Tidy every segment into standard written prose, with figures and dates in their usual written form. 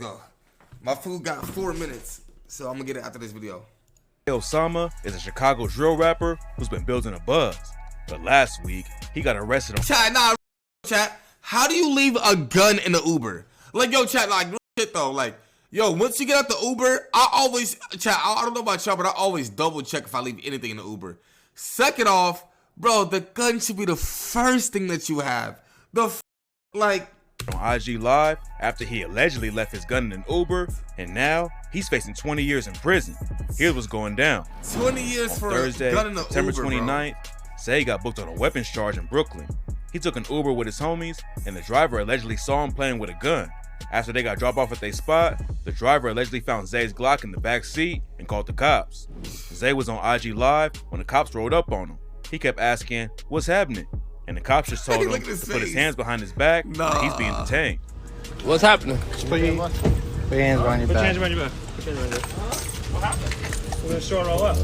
go. My food got 4 minutes, so I'm gonna get it after this video. Lil Zay Osama is a Chicago drill rapper who's been building a buzz. But last week, he got arrested on Chat, how do you leave a gun in the Uber? Like, yo, chat, like, shit though, like, yo, once you get out the Uber, I always, chat, I don't know about y'all, but I always double check if I leave anything in the Uber. Second off, bro, the gun should be the first thing that you have. Like, on IG Live after he allegedly left his gun in an Uber, and now he's facing 20 years in prison. Here's what's going down. 20 years on for Thursday, a gun in the September Uber, 29th, Zay got booked on a weapons charge in Brooklyn. He took an Uber with his homies, and the driver allegedly saw him playing with a gun. After they got dropped off at their spot, the driver allegedly found Zay's Glock in the back seat and called the cops. Zay was on IG Live when the cops rolled up on him. He kept asking, "What's happening?" And the cops just told him to put his hands behind his back and he's being detained. What's happening? Put your hands behind your back. Put your hands behind your back. Put your hands behind your back. What happened? We're gonna sort it all out.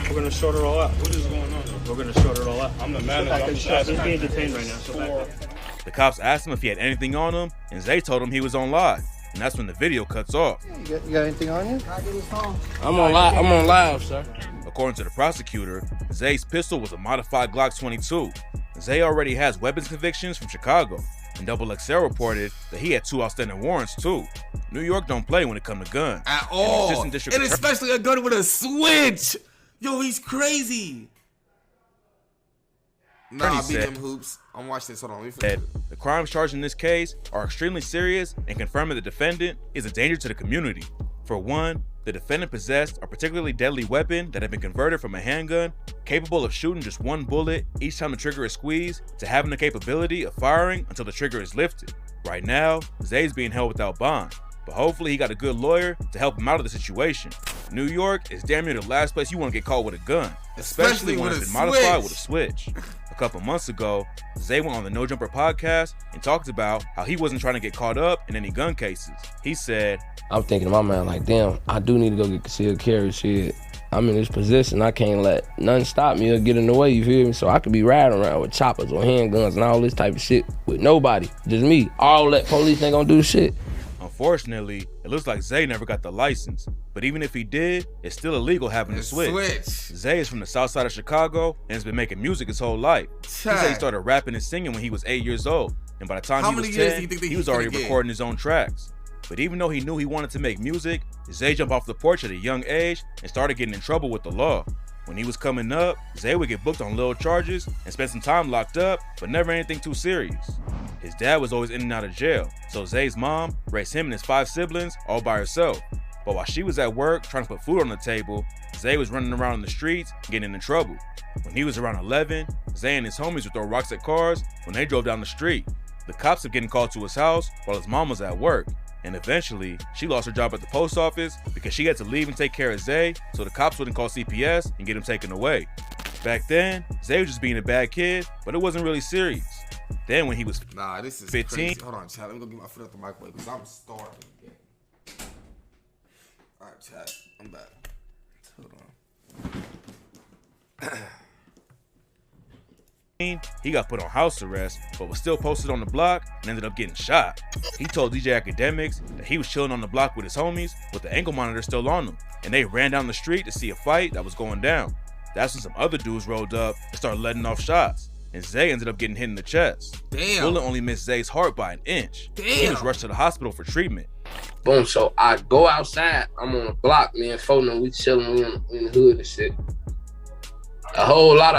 We're gonna sort it all out. What is going on? We're gonna sort it all out. I'm the manager. He's being detained right now. So the cops asked him if he had anything on him, and Zay told him he was on live. And that's when the video cuts off. You got anything on you? I'm on live. I'm on live, sir. According to the prosecutor, Zay's pistol was a modified Glock 22. Zay already has weapons convictions from Chicago, and XXL reported that he had 2 outstanding warrants too. New York don't play when it comes to guns. At all. And especially a gun with a switch. Yo, he's crazy. Nah, I beat him, Hoops. I'm watching this. Hold on. The crimes charged in this case are extremely serious and confirm that the defendant is a danger to the community. For one, the defendant possessed a particularly deadly weapon that had been converted from a handgun, capable of shooting just 1 bullet each time the trigger is squeezed, to having the capability of firing until the trigger is lifted. Right now, Zay's being held without bond, but hopefully he got a good lawyer to help him out of the situation. New York is damn near the last place you want to get caught with a gun, especially when it's been modified with a switch. A couple months ago, Zay went on the No Jumper podcast and talked about how he wasn't trying to get caught up in any gun cases. He said, I'm thinking in my mind like, damn, I do need to go get concealed carry shit. I'm in this position, I can't let nothing stop me or get in the way, you feel me? So I could be riding around with choppers or handguns and all this type of shit with nobody, just me. All that police ain't gonna do shit. Unfortunately, it looks like Zay never got the license, but even if he did, it's still illegal having a switch. Zay is from the south side of Chicago and has been making music his whole life. He said he started rapping and singing when he was 8 years old, and by the time he was 10, he was already recording his own tracks. But even though he knew he wanted to make music, Zay jumped off the porch at a young age and started getting in trouble with the law. When he was coming up, Zay would get booked on little charges and spend some time locked up, but never anything too serious. His dad was always in and out of jail, so Zay's mom raised him and his 5 siblings all by herself. But while she was at work trying to put food on the table, Zay was running around in the streets getting in trouble. When he was around 11, Zay and his homies would throw rocks at cars when they drove down the street. The cops kept getting called to his house while his mom was at work. And eventually, she lost her job at the post office because she had to leave and take care of Zay so the cops wouldn't call CPS and get him taken away. Back then, Zay was just being a bad kid, but it wasn't really serious. Then when he was 15, crazy. Hold on, chat. Let me go get my foot out the microwave because I'm starving. All right, chat. I'm back. Hold on. He got put on house arrest, but was still posted on the block and ended up getting shot. He told DJ Academics that he was chilling on the block with his homies with the ankle monitor still on him, and they ran down the street to see a fight that was going down. That's when some other dudes rolled up and started letting off shots, and Zay ended up getting hit in the chest. Damn. The bullet only missed Zay's heart by an inch. Damn. He was rushed to the hospital for treatment. Boom, so I go outside, I'm on the block, me and Foden, we chilling, we in the hood and shit. A whole lot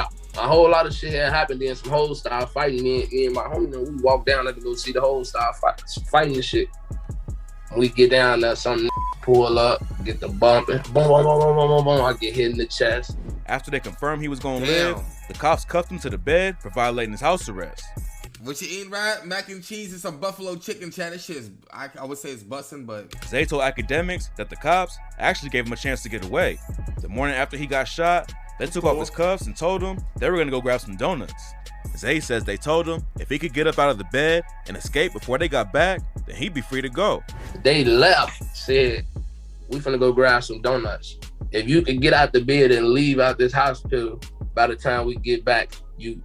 of shit had happened. Then some hoes started fighting. Me and my homie, we walked down there to go see the hoes start fighting and shit. We get down there, something pull up, get the bumping, boom, boom, boom, boom, boom, boom. I get hit in the chest. After they confirmed he was gonna live, the cops cuffed him to the bed for violating his house arrest. What you eating, right? Mac and cheese and some buffalo chicken, chat. This shit is, I would say it's busting, but Zay told Academics that the cops actually gave him a chance to get away. The morning after he got shot, they took off his cuffs and told him they were gonna go grab some donuts. Zay says they told him if he could get up out of the bed and escape before they got back, then he'd be free to go. They left, said, we finna go grab some donuts. If you could get out the bed and leave out this hospital, by the time we get back, you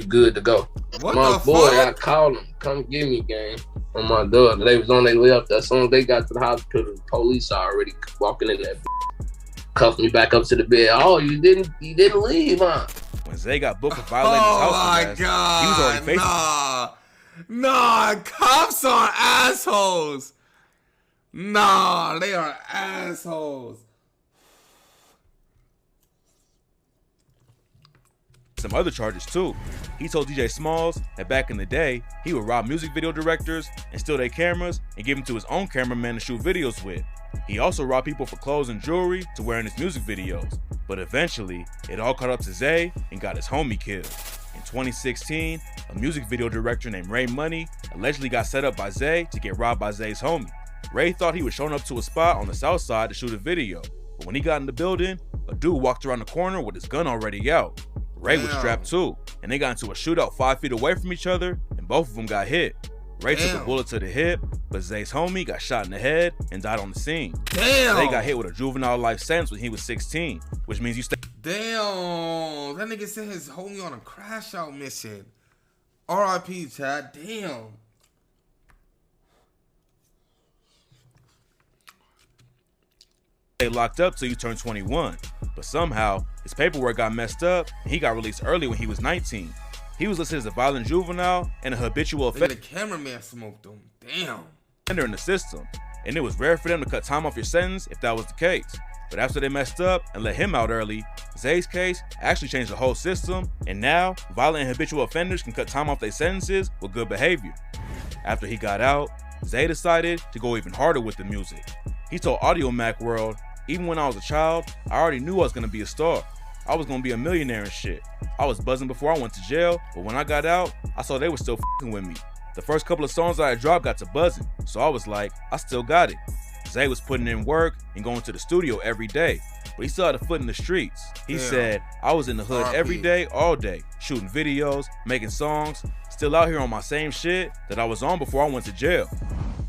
good to go. What my the boy, fuck? I called him, come get me, gang. On my daughter, they was on their way up there. As soon as they got to the hospital, the police already walking in there, cuffed me back up to the bed. Oh, you didn't leave, huh? When Zay got booked for violating his house arrest, he was already facing. Nah, cops are assholes. Nah, they are assholes. Some other charges too. He told DJ Smalls that back in the day, he would rob music video directors and steal their cameras and give them to his own cameraman to shoot videos with. He also robbed people for clothes and jewelry to wear in his music videos. But eventually, it all caught up to Zay and got his homie killed. In 2016, a music video director named Ray Money allegedly got set up by Zay to get robbed by Zay's homie. Ray thought he was showing up to a spot on the south side to shoot a video, but when he got in the building, a dude walked around the corner with his gun already out. Ray was strapped too, and they got into a shootout 5 feet away from each other, and both of them got hit. Ray took a bullet to the hip, but Zay's homie got shot in the head and died on the scene. Zay got hit with a juvenile life sentence when he was 16, which means you stay. Damn, that nigga sent his homie on a crash out mission. R.I.P. Chad. Damn. They locked up till you turned 21, but somehow his paperwork got messed up and he got released early when he was 19. He was listed as a violent juvenile and a habitual offender. The cameraman smoked him. Damn. In the system, and it was rare for them to cut time off your sentence if that was the case. But after they messed up and let him out early, Zay's case actually changed the whole system, and now violent and habitual offenders can cut time off their sentences with good behavior. After he got out, Zay decided to go even harder with the music. He told Audio Mac World, "Even when I was a child, I already knew I was gonna be a star. I was gonna be a millionaire and shit. I was buzzing before I went to jail, but when I got out, I saw they were still f***ing with me. The first couple of songs I had dropped got to buzzing, so I was like, I still got it." Zay was putting in work and going to the studio every day, but he still had a foot in the streets. He said, "I was in the hood every day, all day, shooting videos, making songs, still out here on my same shit that I was on before I went to jail."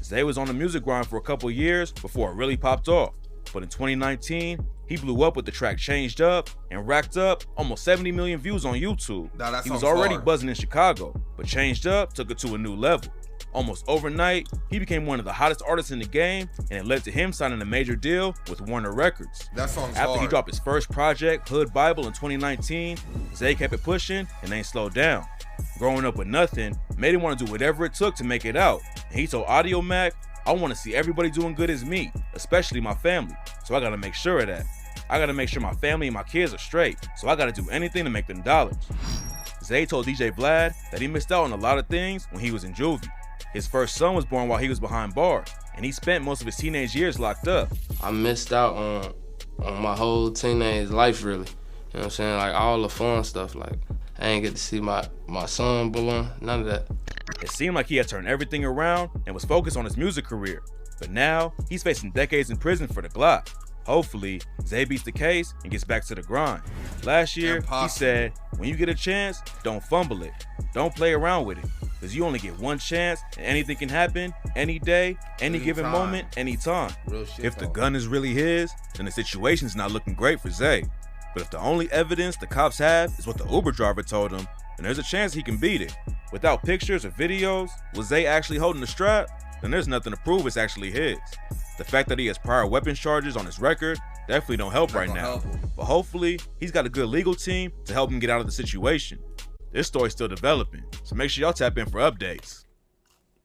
Zay was on the music grind for a couple years before it really popped off. But in 2019, he blew up with the track Changed Up and racked up almost 70 million views on YouTube. He was already buzzing in Chicago, but Changed Up took it to a new level. Almost overnight, he became one of the hottest artists in the game, and it led to him signing a major deal with Warner Records. After he dropped his first project, Hood Bible, in 2019, Zay kept it pushing and ain't slowed down. Growing up with nothing made him want to do whatever it took to make it out, and he told Audio Mac, "I want to see everybody doing good as me, especially my family, so I gotta make sure of that. I gotta make sure my family and my kids are straight, so I gotta do anything to make them dollars." Zay told DJ Vlad that he missed out on a lot of things when he was in juvie. His first son was born while he was behind bars, and he spent most of his teenage years locked up. I missed out on my whole teenage life, really. You know what I'm saying? Like all the fun stuff. Like I ain't get to see my son born, none of that. It seemed like he had turned everything around and was focused on his music career, but now he's facing decades in prison for the Glock. Hopefully, Zay beats the case and gets back to the grind. Last year, he said, "When you get a chance, don't fumble it. Don't play around with it, because you only get one chance and anything can happen any day, any given moment, anytime." If the gun is really his, then the situation's not looking great for Zay. But if the only evidence the cops have is what the Uber driver told him, then there's a chance he can beat it. Without pictures or videos, was Zay actually holding the strap? Then there's nothing to prove it's actually his. The fact that he has prior weapons charges on his record definitely don't help right now. But hopefully, he's got a good legal team to help him get out of the situation. This story's still developing, so make sure y'all tap in for updates.